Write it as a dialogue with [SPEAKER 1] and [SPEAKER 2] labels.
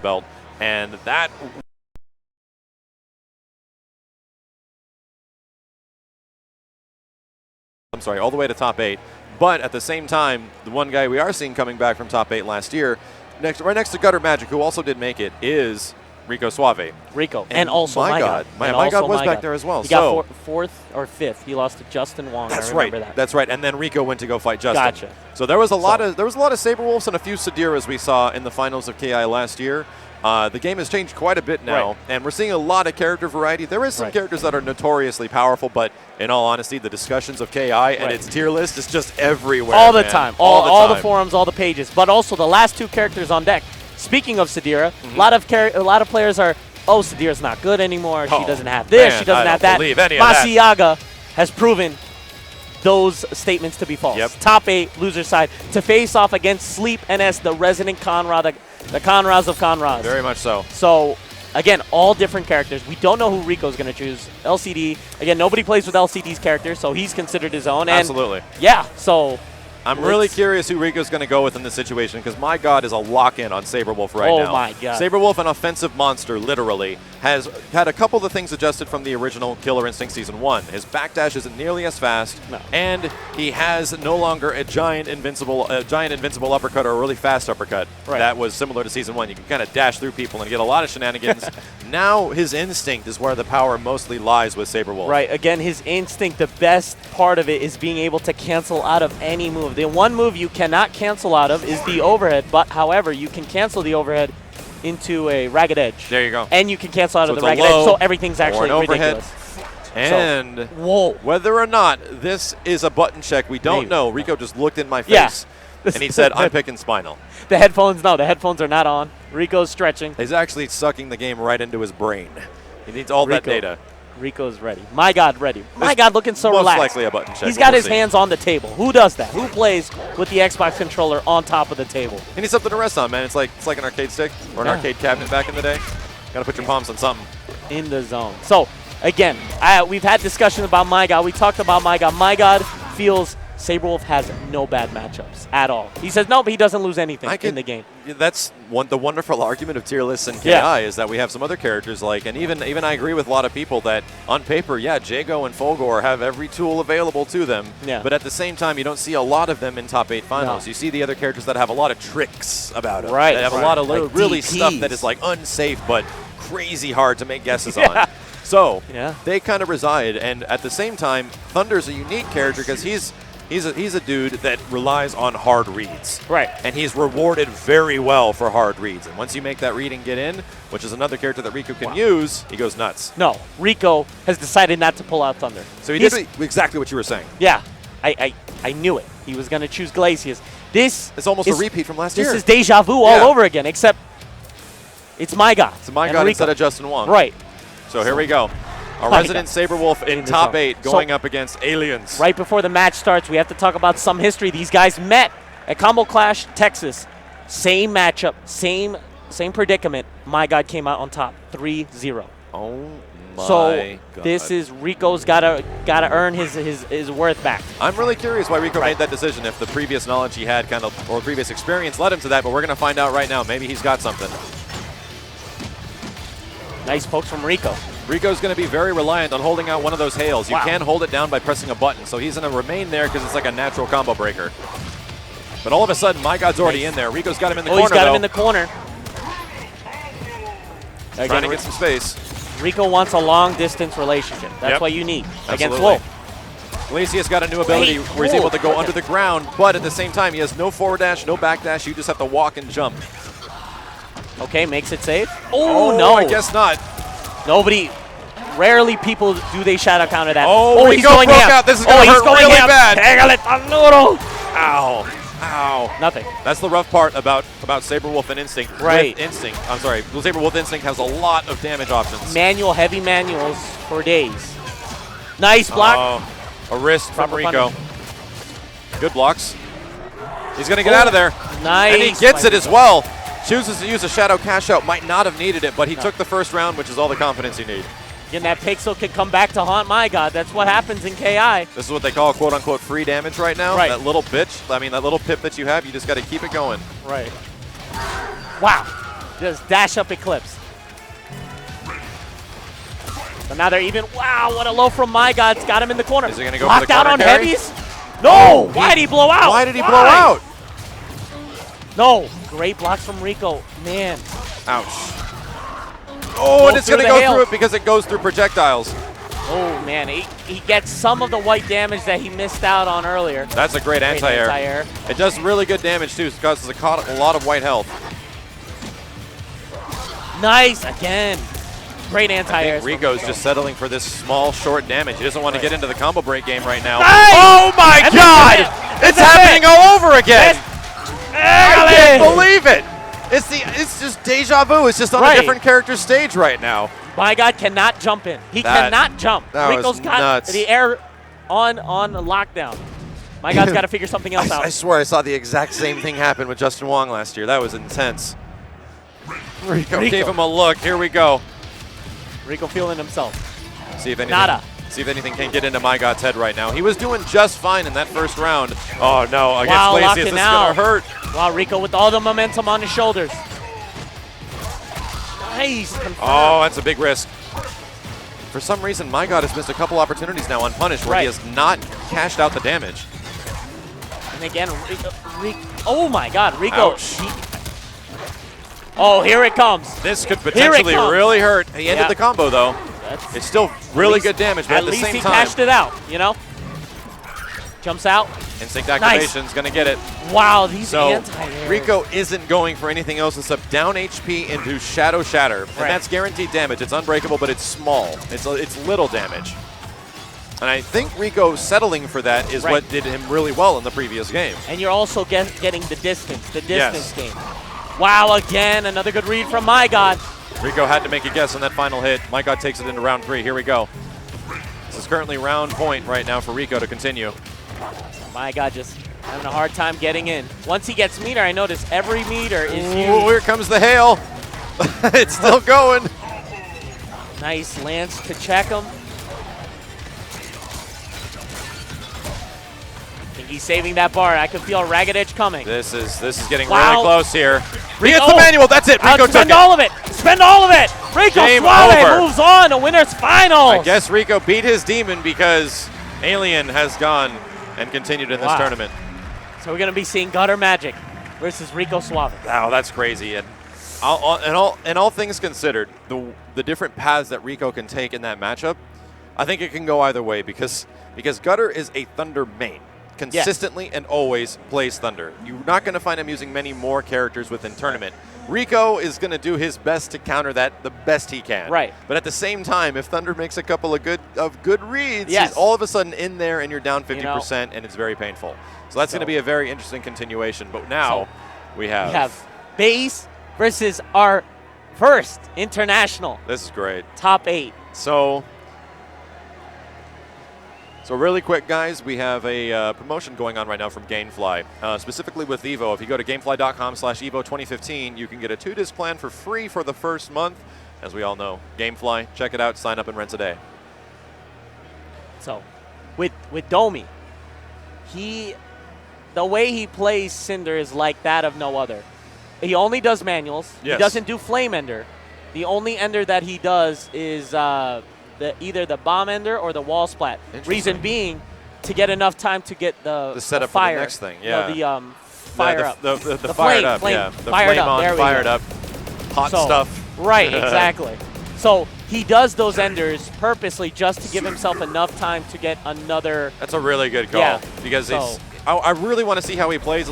[SPEAKER 1] belt, and that. I'm sorry, all the way to top 8. But at the same time, the one guy we are seeing coming back from top 8 last year, right next to Gutter Magic, who also did make it, is Rico Suave.
[SPEAKER 2] Rico. And also My God.
[SPEAKER 1] My God was back there as well.
[SPEAKER 2] He got fourth or fifth. He lost to Justin Wong.
[SPEAKER 1] That's
[SPEAKER 2] I remember
[SPEAKER 1] right.
[SPEAKER 2] that.
[SPEAKER 1] That's right. And then Rico went to go fight Justin.
[SPEAKER 2] Gotcha.
[SPEAKER 1] So there was a lot of Saberwolves and a few Sadiras we saw in the finals of KI last year. The game has changed quite a bit now, and we're seeing a lot of character variety. There is some characters that are notoriously powerful, but in all honesty, the discussions of KI and its tier list is just everywhere.
[SPEAKER 2] All the time. All the forums, all the pages. But also the last 2 characters on deck. Speaking of Sadira, a lot of players are, oh, Sadira's not good anymore. She doesn't have this. She doesn't have that. Masiaga has proven those statements to be false.
[SPEAKER 1] Yep.
[SPEAKER 2] Top 8, loser side, to face off against Sleep NS, the resident Conrad, the Conrads of Conrads.
[SPEAKER 1] Very much so.
[SPEAKER 2] So, again, all different characters. We don't know who Rico's going to choose. LCD, again, nobody plays with LCD's character, so he's considered his own. And
[SPEAKER 1] absolutely.
[SPEAKER 2] Yeah, so
[SPEAKER 1] I'm really curious who Rico's going to go with in this situation, because My God is a lock-in on Saberwolf right now.
[SPEAKER 2] Oh, my God.
[SPEAKER 1] Saberwolf, an offensive monster, literally, has had a couple of things adjusted from the original Killer Instinct Season 1. His backdash isn't nearly as fast, and he has no longer a giant invincible uppercut or a really fast uppercut. That was similar to Season 1. You can kind of dash through people and get a lot of shenanigans. Now his instinct is where the power mostly lies with Saberwolf.
[SPEAKER 2] Right. Again, his instinct, the best part of it is being able to cancel out of any move. The one move you cannot cancel out of is the overhead, but however, you can cancel the overhead into a ragged edge.
[SPEAKER 1] There you go.
[SPEAKER 2] And you can cancel out of the ragged edge, so everything's actually ridiculous.
[SPEAKER 1] And whether or not this is a button check, we don't know. Rico just looked in my face, and he said, I'm picking Spinal.
[SPEAKER 2] The headphones are not on. Rico's stretching.
[SPEAKER 1] He's actually sucking the game right into his brain. He needs all that data.
[SPEAKER 2] Rico's ready. My God, ready. My God, looking so relaxed.
[SPEAKER 1] Most likely a button check.
[SPEAKER 2] He's got his hands on the table. Who does that? Who plays with the Xbox controller on top of the table?
[SPEAKER 1] He needs something to rest on, man. It's like an arcade stick or an arcade cabinet back in the day. Got to put your palms on something.
[SPEAKER 2] In the zone. So, again, we've had discussion about My God. We talked about My God. My God feels Saberwolf has no bad matchups at all. He says no, but he doesn't lose anything in the game.
[SPEAKER 1] That's the wonderful argument of tier lists and KI is that we have some other characters and even I agree with a lot of people that on paper, Jago and Fulgor have every tool available to them. But at the same time, you don't see a lot of them in top 8 finals. You see the other characters that have a lot of tricks about them. They have a lot of really stuff that is like unsafe but crazy hard to make guesses on. So they kind of reside, and at the same time, Thunder's a unique character because he's a dude that relies on hard reads. And he's rewarded very well for hard reads. And once you make that read and get in, which is another character that Rico can use, he goes nuts.
[SPEAKER 2] No, Rico has decided not to pull out Thunder.
[SPEAKER 1] So he did exactly what you were saying.
[SPEAKER 2] Yeah, I knew it. He was going to choose Glacius. This
[SPEAKER 1] is almost a repeat from last year.
[SPEAKER 2] This is deja vu all over again, except it's My God.
[SPEAKER 1] It's My God instead of Justin Wong. So here we go. A resident Saberwolf in top 8 going up against Aliens.
[SPEAKER 2] Right before the match starts, we have to talk about some history. These guys met at Combo Clash, Texas. Same matchup, same predicament. My God came out on top, 3-0.
[SPEAKER 1] Oh my
[SPEAKER 2] God.
[SPEAKER 1] God.
[SPEAKER 2] This is Rico's gotta earn his worth back.
[SPEAKER 1] I'm really curious why Rico made that decision. If the previous knowledge he had or previous experience led him to that, but we're gonna find out right now. Maybe he's got something.
[SPEAKER 2] Nice pokes from Rico.
[SPEAKER 1] Rico's going to be very reliant on holding out one of those hails. You can hold it down by pressing a button, so he's going to remain there because it's like a natural combo breaker. But all of a sudden, My God's already in there. Rico's got him in the corner,
[SPEAKER 2] he's got him in the corner.
[SPEAKER 1] Trying to get some space.
[SPEAKER 2] Rico wants a long-distance relationship. That's what you need against Wolf.
[SPEAKER 1] Glacius got a new ability where he's able to go under the ground, but at the same time, he has no forward dash, no back dash. You just have to walk and jump.
[SPEAKER 2] Okay, makes it safe. Oh, no.
[SPEAKER 1] I guess not.
[SPEAKER 2] Rarely people do they shadow counter that.
[SPEAKER 1] Oh,
[SPEAKER 2] he's going
[SPEAKER 1] out. This is going to hurt really bad. Ow. Ow.
[SPEAKER 2] Nothing.
[SPEAKER 1] That's the rough part about Saberwolf and Instinct. I'm sorry. Saberwolf Instinct has a lot of damage options.
[SPEAKER 2] Heavy manuals for days. Nice block.
[SPEAKER 1] A wrist from Rico. Good blocks. He's going to get out of there.
[SPEAKER 2] Nice.
[SPEAKER 1] And he gets it as well. Chooses to use a shadow cash out. Might not have needed it, but he took the first round, which is all the confidence you need.
[SPEAKER 2] Again, that pixel can come back to haunt My God. That's what happens in KI.
[SPEAKER 1] This is what they call quote-unquote free damage right now. That little bitch, that little pip that you have, you just got to keep it going.
[SPEAKER 2] Wow. Just dash up Eclipse. So now they're even. Wow, what a low from My God. It's got him in the corner.
[SPEAKER 1] Is he going to go
[SPEAKER 2] Locked
[SPEAKER 1] for the
[SPEAKER 2] out on
[SPEAKER 1] carry?
[SPEAKER 2] heavies? No! Why did he blow out?
[SPEAKER 1] Why did he blow out?
[SPEAKER 2] No. Great blocks from Rico. Man.
[SPEAKER 1] Ouch. Oh, and it's going to go through it because it goes through projectiles.
[SPEAKER 2] Oh, man. He gets some of the white damage that he missed out on earlier.
[SPEAKER 1] That's a great anti-air. It does really good damage, too. It causes a lot of white health.
[SPEAKER 2] Nice. Again. Great anti-air.
[SPEAKER 1] Rico's just settling for this small, short damage. He doesn't want to get into the combo break game right now.
[SPEAKER 2] Nice.
[SPEAKER 1] Oh, my God! It's happening all over again! I can't believe it! It's just deja vu. It's just on a different character stage right now.
[SPEAKER 2] My God cannot jump in. He cannot jump. Rico's got
[SPEAKER 1] nuts.
[SPEAKER 2] The air on lockdown. My God's got to figure something else out.
[SPEAKER 1] I swear I saw the exact same thing happen with Justin Wong last year. That was intense. Rico gave him a look. Here we go.
[SPEAKER 2] Rico feeling himself.
[SPEAKER 1] See if anything can get into My God's head right now. He was doing just fine in that first round. Oh no, against Lazius, this is gonna hurt.
[SPEAKER 2] Wow, Rico with all the momentum on his shoulders. Nice.
[SPEAKER 1] Oh, that's a big risk. For some reason, My God has missed a couple opportunities now unpunished where he has not cashed out the damage.
[SPEAKER 2] And again, oh my God, Rico. Oh, here it comes.
[SPEAKER 1] This could potentially really hurt. He ended the combo though. It's still really good damage, but at the same time.
[SPEAKER 2] At least he cashed it out, you know? Jumps out.
[SPEAKER 1] Instinct activation's going to get it.
[SPEAKER 2] Wow, these anti-airs.
[SPEAKER 1] Rico isn't going for anything else except down HP into Shadow Shatter. And that's guaranteed damage. It's unbreakable, but it's small. It's little damage. And I think Rico settling for that is what did him really well in the previous game.
[SPEAKER 2] And you're also getting the distance game. Wow, again, another good read from My God.
[SPEAKER 1] Rico had to make a guess on that final hit. My God takes it into round 3. Here we go. This is currently round point right now for Rico to continue.
[SPEAKER 2] My God just having a hard time getting in. Once he gets meter, I notice every meter is huge.
[SPEAKER 1] Here comes the hail. It's still going.
[SPEAKER 2] Nice lance to check him. I think he's saving that bar. I can feel Ragged Edge coming.
[SPEAKER 1] This is getting really close here. He gets the manual. That's it. Rico took
[SPEAKER 2] spend all of it. Spend all of it. Rico Suave moves on to winners finals.
[SPEAKER 1] I guess Rico beat his demon because Alien has gone and continued in this tournament.
[SPEAKER 2] So we're going to be seeing Gutter Magic versus Rico Suave.
[SPEAKER 1] Wow, that's crazy. And all things considered, the different paths that Rico can take in that matchup, I think it can go either way because Gutter is a Thunder main. Consistently and always plays Thunder. You're not going to find him using many more characters within tournament. Rico is going to do his best to counter that the best he can.
[SPEAKER 2] Right.
[SPEAKER 1] But at the same time, if Thunder makes a couple of good reads, he's all of a sudden in there and you're down 50% and it's very painful. So that's going to be a very interesting continuation. But now we have
[SPEAKER 2] base versus our first international.
[SPEAKER 1] This is great.
[SPEAKER 2] Top 8.
[SPEAKER 1] So really quick, guys, we have a promotion going on right now from Gamefly, specifically with Evo. If you go to gamefly.com/Evo2015, you can get a 2-disc plan for free for the first month. As we all know, Gamefly, check it out, sign up and rent today.
[SPEAKER 2] So, with Domi, the way he plays Cinder is like that of no other. He only does manuals. He doesn't do Flame Ender. The only Ender that he does is either the bomb ender or the wall splat. Reason being, to get enough time to get the
[SPEAKER 1] setup
[SPEAKER 2] fire.
[SPEAKER 1] For the next thing.
[SPEAKER 2] Fire up.
[SPEAKER 1] The fired up.
[SPEAKER 2] Flame.
[SPEAKER 1] The
[SPEAKER 2] fired
[SPEAKER 1] flame
[SPEAKER 2] up.
[SPEAKER 1] on, fired up. Hot stuff.
[SPEAKER 2] Right, exactly. So he does those enders purposely just to give himself enough time to get another.
[SPEAKER 1] That's a really good call because I really want to see how he plays.